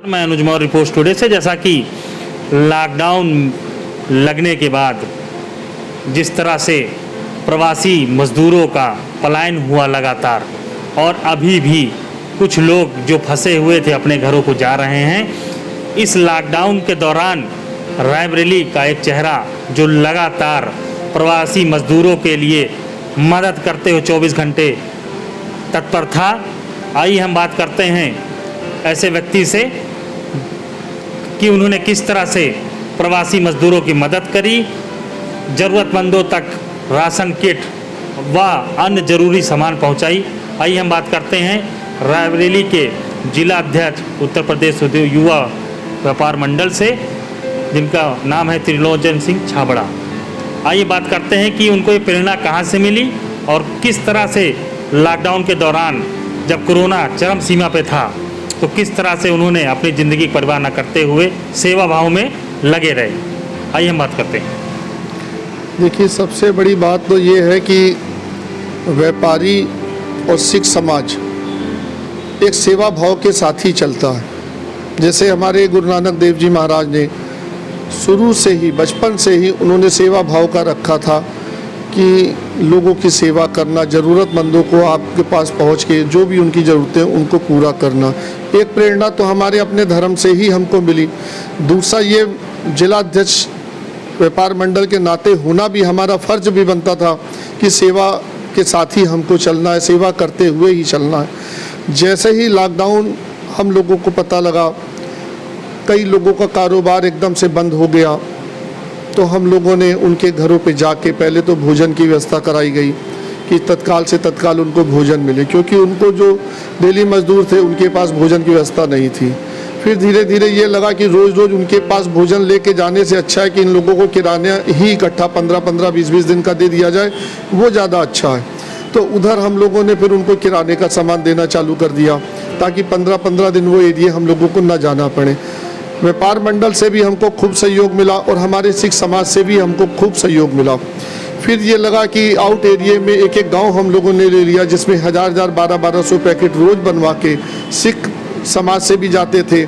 मैं अनुज Maurya, report today से। जैसा कि लॉकडाउन लगने के बाद जिस तरह से प्रवासी मजदूरों का पलायन हुआ लगातार, और अभी भी कुछ लोग जो फंसे हुए थे अपने घरों को जा रहे हैं, इस लॉकडाउन के दौरान रायबरेली का एक चेहरा जो लगातार प्रवासी मजदूरों के लिए मदद करते हुए 24 घंटे तत्पर था। आइए हम बात करते हैं ऐसे व्यक्ति से कि उन्होंने किस तरह से प्रवासी मजदूरों की मदद करी, ज़रूरतमंदों तक राशन किट व अन्य जरूरी सामान पहुंचाई। आइए हम बात करते हैं रायबरेली के जिला अध्यक्ष उत्तर प्रदेश युवा व्यापार मंडल से, जिनका नाम है त्रिलोचन सिंह छाबड़ा। आइए बात करते हैं कि उनको ये प्रेरणा कहाँ से मिली और किस तरह से लॉकडाउन के दौरान जब कोरोना चरम सीमा पे था तो किस तरह से उन्होंने अपनी ज़िंदगी की परवाह न करते हुए सेवा भाव में लगे रहे। आइए हम बात करते हैं। देखिए, सबसे बड़ी बात तो ये है कि व्यापारी और सिख समाज एक सेवा भाव के साथ ही चलता है। जैसे हमारे गुरु नानक देव जी महाराज ने शुरू से ही, बचपन से ही उन्होंने सेवा भाव का रखा था कि लोगों की सेवा करना, ज़रूरतमंदों को आपके पास पहुंच के जो भी उनकी ज़रूरतें उनको पूरा करना। एक प्रेरणा तो हमारे अपने धर्म से ही हमको मिली। दूसरा, ये जिलाध्यक्ष व्यापार मंडल के नाते होना भी हमारा फ़र्ज भी बनता था कि सेवा के साथ ही हमको चलना है, सेवा करते हुए ही चलना है। जैसे ही लॉकडाउन हम लोगों को पता लगा, कई लोगों का कारोबार एकदम से बंद हो गया, तो हम लोगों ने उनके घरों पे जाके पहले तो भोजन की व्यवस्था कराई गई कि तत्काल से तत्काल उनको भोजन मिले, क्योंकि उनको जो डेली मजदूर थे उनके पास भोजन की व्यवस्था नहीं थी। फिर धीरे धीरे ये लगा कि रोज़ रोज़ उनके पास भोजन लेके जाने से अच्छा है कि इन लोगों को किराना ही इकट्ठा 15-15, 20-20 दिन का दे दिया जाए, वो ज़्यादा अच्छा है। तो उधर हम लोगों ने फिर उनको किराने का सामान देना चालू कर दिया ताकि 15-15 दिन वो एरिया हम लोगों को न जाना पड़े। व्यापार मंडल से भी हमको खूब सहयोग मिला और हमारे सिख समाज से भी हमको खूब सहयोग मिला। फिर ये लगा कि आउट एरिया में एक एक गांव हम लोगों ने ले लिया, जिसमें 1000-1000, 1200 पैकेट रोज़ बनवा के सिख समाज से भी जाते थे।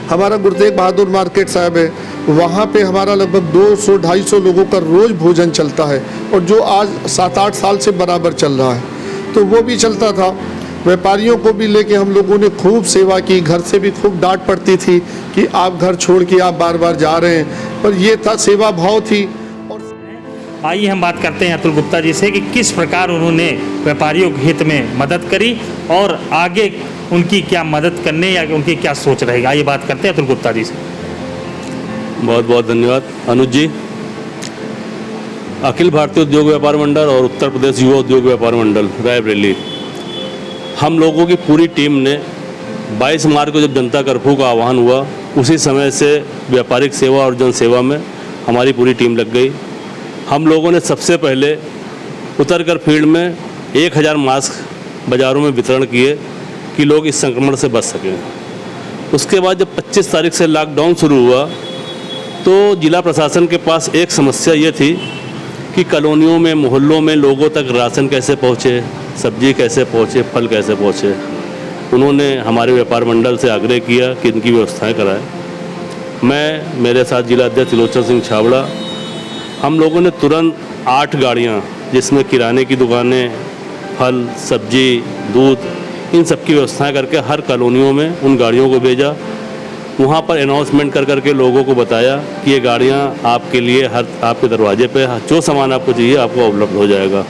हमारा गुरु तेग बहादुर मार्केट साहब है, वहाँ पे हमारा लगभग 200-250 लोगों का रोज़ भोजन चलता है, और जो आज 7-8 साल से बराबर चल रहा है, तो वो भी चलता था। व्यापारियों को भी लेके हम लोगों ने खूब सेवा की। घर से भी खूब डांट पड़ती थी कि आप घर छोड़ के आप बार बार जा रहे हैं, पर ये था, सेवा भाव थी। आइए हम बात करते हैं अतुल गुप्ता जी से कि किस प्रकार उन्होंने व्यापारियों के हित में मदद करी और आगे उनकी क्या मदद करने या उनकी क्या सोच रहेगी। आइए बात करते हैं अतुल गुप्ता जी से। बहुत बहुत धन्यवाद अनुज जी। अखिल भारतीय उद्योग व्यापार मंडल और उत्तर प्रदेश युवा उद्योग व्यापार मंडल रायबरेली, हम लोगों की पूरी टीम ने 22 मार्च को जब जनता कर्फ्यू का आह्वान हुआ, उसी समय से व्यापारिक सेवा और जन सेवा में हमारी पूरी टीम लग गई। हम लोगों ने सबसे पहले उतरकर फील्ड में 1000 मास्क बाज़ारों में वितरण किए कि लोग इस संक्रमण से बच सकें। उसके बाद जब 25 तारीख से लॉकडाउन शुरू हुआ तो जिला प्रशासन के पास एक समस्या ये थी कि कॉलोनियों में, मोहल्लों में लोगों तक राशन कैसे पहुँचे, सब्जी कैसे पहुँचे, फल कैसे पहुँचे। उन्होंने हमारे व्यापार मंडल से आग्रह किया कि इनकी व्यवस्थाएं कराएं। मैं, मेरे साथ जिला अध्यक्ष त्रिलोचन सिंह छाबड़ा, हम लोगों ने तुरंत 8 गाड़ियाँ, जिसमें किराने की दुकानें, फल, सब्जी, दूध, इन सब की व्यवस्थाएँ करके हर कॉलोनियों में उन गाड़ियों को भेजा। वहाँ पर अनाउंसमेंट कर करके लोगों को बताया कि ये गाड़ियाँ आपके लिए, हर आपके दरवाजे पे जो सामान आपको चाहिए आपको उपलब्ध हो जाएगा।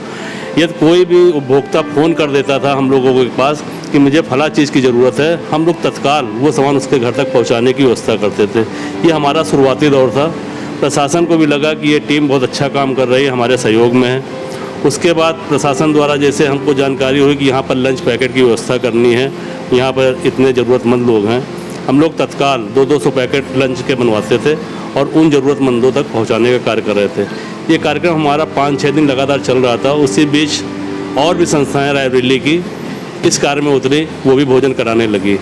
यदि कोई भी उपभोक्ता फ़ोन कर देता था हम लोगों के पास कि मुझे फला चीज़ की ज़रूरत है, हम लोग तत्काल वो सामान उसके घर तक पहुँचाने की व्यवस्था करते थे। ये हमारा शुरुआती दौर था। प्रशासन को भी लगा कि ये टीम बहुत अच्छा काम कर रही है, हमारे सहयोग में है। उसके बाद प्रशासन द्वारा जैसे हमको जानकारी हुई कि यहाँ पर लंच पैकेट की व्यवस्था करनी है, यहाँ पर इतने ज़रूरतमंद लोग हैं, हम लोग तत्काल 200-200 पैकेट लंच के बनवाते थे और उन ज़रूरतमंदों तक पहुँचाने का कार्य कर रहे थे। ये कार्यक्रम हमारा 5-6 दिन लगातार चल रहा था। उसी बीच और भी संस्थाएं रायबरेली की इस कार्य में उतरी, वो भी भोजन कराने लगी।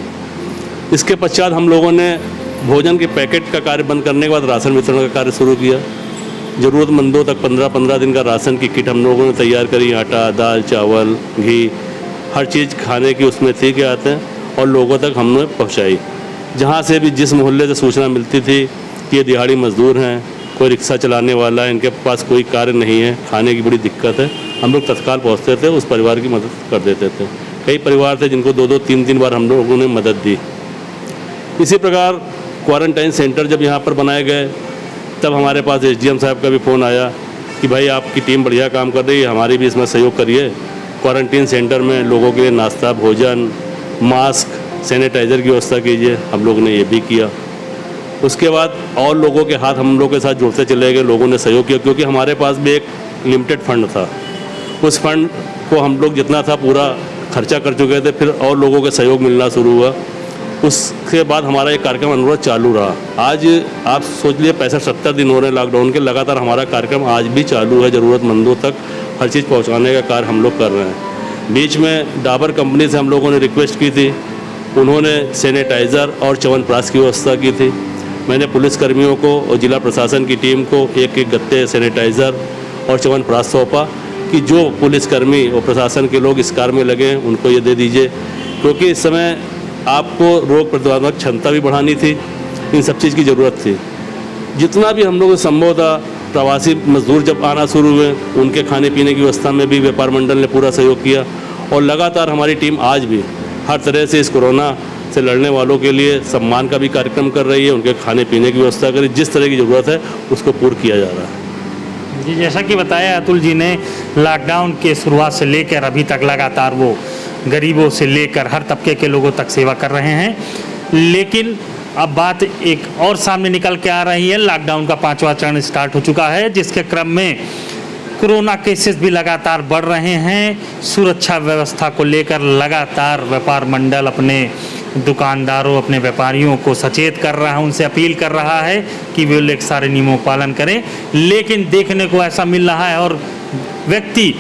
इसके पश्चात हम लोगों ने भोजन के पैकेट का कार्य बंद करने के बाद राशन वितरण का कार्य शुरू किया। ज़रूरतमंदों तक 15-15 दिन का राशन की किट हम लोगों ने तैयार करी। आटा, दाल, चावल, घी, हर चीज़ खाने की उसमें थी के आते हैं और लोगों तक हमने पहुंचाई। जहाँ से भी जिस मोहल्ले से सूचना मिलती थी कि ये दिहाड़ी मजदूर हैं, कोई रिक्शा चलाने वाला है, इनके पास कोई कार्य नहीं है, खाने की बड़ी दिक्कत है, हम लोग तत्काल पहुँचते थे, उस परिवार की मदद कर देते थे। कई परिवार थे जिनको 2-2, 3-3 बार हम लोगों ने मदद दी। इसी प्रकार क्वारंटाइन सेंटर जब यहाँ पर बनाए गए तब हमारे पास SDM साहब का भी फ़ोन आया कि भाई आपकी टीम बढ़िया काम कर रही है, हमारी भी इसमें सहयोग करिए। क्वारंटीन सेंटर में लोगों के लिए नाश्ता, भोजन, मास्क, सैनिटाइज़र की व्यवस्था कीजिए। हम लोगों ने ये भी किया। उसके बाद और लोगों के हाथ हम लोग के साथ जुड़ते चले गए, लोगों ने सहयोग किया, क्योंकि हमारे पास भी एक लिमिटेड फंड था। उस फंड को हम लोग जितना था पूरा खर्चा कर चुके थे, फिर और लोगों का सहयोग मिलना शुरू हुआ। उसके बाद हमारा एक कार्यक्रम अनुरोध चालू रहा। आज आप सोच लिए 65-70 दिन हो रहे हैं लॉकडाउन के, लगातार हमारा कार्यक्रम आज भी चालू है। ज़रूरतमंदों तक हर चीज़ पहुंचाने का कार्य हम लोग कर रहे हैं। बीच में डाबर कंपनी से हम लोगों ने रिक्वेस्ट की थी, उन्होंने सैनिटाइज़र और च्यवनप्राश की व्यवस्था की थी। मैंने पुलिसकर्मियों को और जिला प्रशासन की टीम को एक गत्ते सैनिटाइज़र और च्यवनप्राश सौंपा कि जो पुलिसकर्मी और प्रशासन के लोग इस कार्य में लगे हैं उनको ये दे दीजिए, क्योंकि इस समय आपको रोग प्रतिरोधक क्षमता भी बढ़ानी थी, इन सब चीज़ की ज़रूरत थी। जितना भी हम लोग संभव था, प्रवासी मजदूर जब आना शुरू हुए उनके खाने पीने की व्यवस्था में भी व्यापार मंडल ने पूरा सहयोग किया, और लगातार हमारी टीम आज भी हर तरह से इस कोरोना से लड़ने वालों के लिए सम्मान का भी कार्यक्रम कर रही है, उनके खाने पीने की व्यवस्था करी, जिस तरह की ज़रूरत है उसको पूर्ण किया जा रहा है। जी, जैसा कि बताया अतुल जी ने, लॉकडाउन के शुरुआत से लेकर अभी तक लगातार वो गरीबों से लेकर हर तबके के लोगों तक सेवा कर रहे हैं। लेकिन अब बात एक और सामने निकल के आ रही है। लॉकडाउन का 5वां चरण स्टार्ट हो चुका है, जिसके क्रम में कोरोना केसेस भी लगातार बढ़ रहे हैं। सुरक्षा व्यवस्था को लेकर लगातार व्यापार मंडल अपने दुकानदारों, अपने व्यापारियों को सचेत कर रहा है, उनसे अपील कर रहा है कि वे लोग सारे नियमों का पालन करें। लेकिन देखने को ऐसा मिल रहा है, और व्यक्ति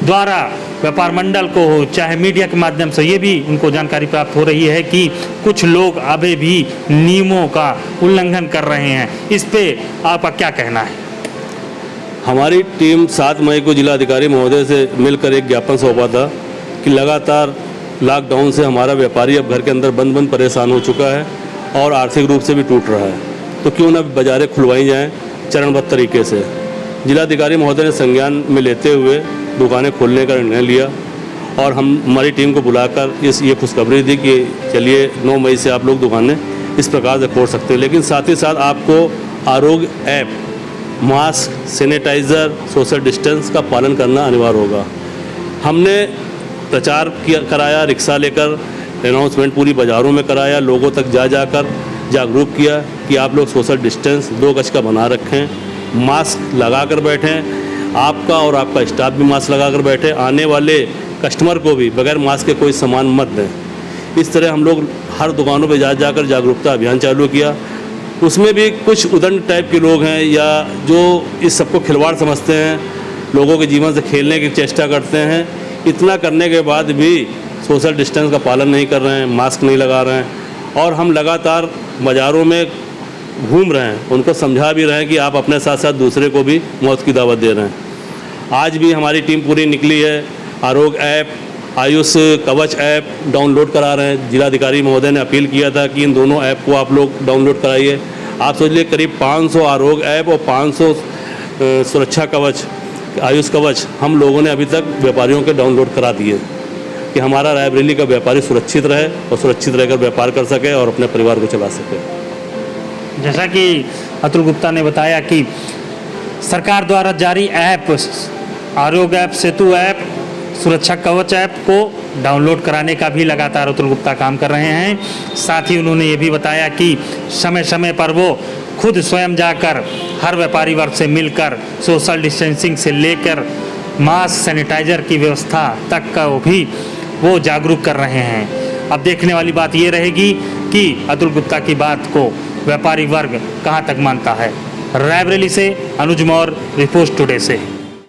द्वारा व्यापार मंडल को हो चाहे मीडिया के माध्यम से ये भी उनको जानकारी प्राप्त हो रही है कि कुछ लोग अभी भी नियमों का उल्लंघन कर रहे हैं। इस पे आपका क्या कहना है? हमारी टीम 7 मई को जिलाधिकारी महोदय से मिलकर एक ज्ञापन सौंपा था कि लगातार लॉकडाउन से हमारा व्यापारी अब घर के अंदर बंद परेशान हो चुका है और आर्थिक रूप से भी टूट रहा है, तो क्यों ना बाज़ारें खुलवाई जाएं चरणबद्ध तरीके से। जिलाधिकारी महोदय ने संज्ञान में लेते हुए दुकानें खोलने का निर्णय लिया, और हमारी टीम को बुलाकर ये खुशखबरी दी कि चलिए 9 मई से आप लोग दुकानें इस प्रकार से खोल सकते हैं। लेकिन साथ ही साथ आपको Aarogya app, mask, sanitiser, social distance का पालन करना अनिवार्य होगा। हमने प्रचार कराया, रिक्शा लेकर अनाउंसमेंट पूरी बाज़ारों में कराया, लोगों तक जाकर जागरूक किया कि आप लोग सोशल डिस्टेंस 2 गज का बना रखें, मास्क लगा कर बैठें, आपका और आपका स्टाफ भी मास्क लगा कर बैठे, आने वाले कस्टमर को भी बगैर मास्क के कोई सामान मत दें। इस तरह हम लोग हर दुकानों पर जाकर जागरूकता अभियान चालू किया। उसमें भी कुछ उदंड टाइप के लोग हैं या जो इस सबको खिलवाड़ समझते हैं, लोगों के जीवन से खेलने की चेष्टा करते हैं। इतना करने के बाद भी सोशल डिस्टेंस का पालन नहीं कर रहे हैं, मास्क नहीं लगा रहे हैं, और हम लगातार बाज़ारों में घूम रहे हैं, उनको समझा भी रहे हैं कि आप अपने साथ साथ दूसरे को भी मौत की दावत दे रहे हैं। आज भी हमारी टीम पूरी निकली है, आरोग्य ऐप, आयुष कवच ऐप डाउनलोड करा रहे हैं। जिलाधिकारी महोदय ने अपील किया था कि इन दोनों ऐप को आप लोग डाउनलोड कराइए। आप सोच लीजिए करीब 500 आरोग्य ऐप और 500 सुरक्षा कवच, आयुष कवच हम लोगों ने अभी तक व्यापारियों के डाउनलोड करा दिए कि हमारा रायबरेली का व्यापारी सुरक्षित रहे और सुरक्षित रहकर व्यापार कर सके और अपने परिवार को चला सके। जैसा कि अतुल गुप्ता ने बताया कि सरकार द्वारा जारी ऐप, आरोग्य ऐप, सेतु ऐप, सुरक्षा कवच ऐप को डाउनलोड कराने का भी लगातार अतुल गुप्ता काम कर रहे हैं। साथ ही उन्होंने ये भी बताया कि समय समय पर वो खुद स्वयं जाकर हर व्यापारी वर्ग से मिलकर सोशल डिस्टेंसिंग से लेकर मास्क, सैनिटाइज़र की व्यवस्था तक का भी वो जागरूक कर रहे हैं। अब देखने वाली बात ये रहेगी कि अतुल गुप्ता की बात को व्यापारी वर्ग कहाँ तक मानता है। रायबरेली से अनुज मौर्य, रिपोर्ट टुडे से।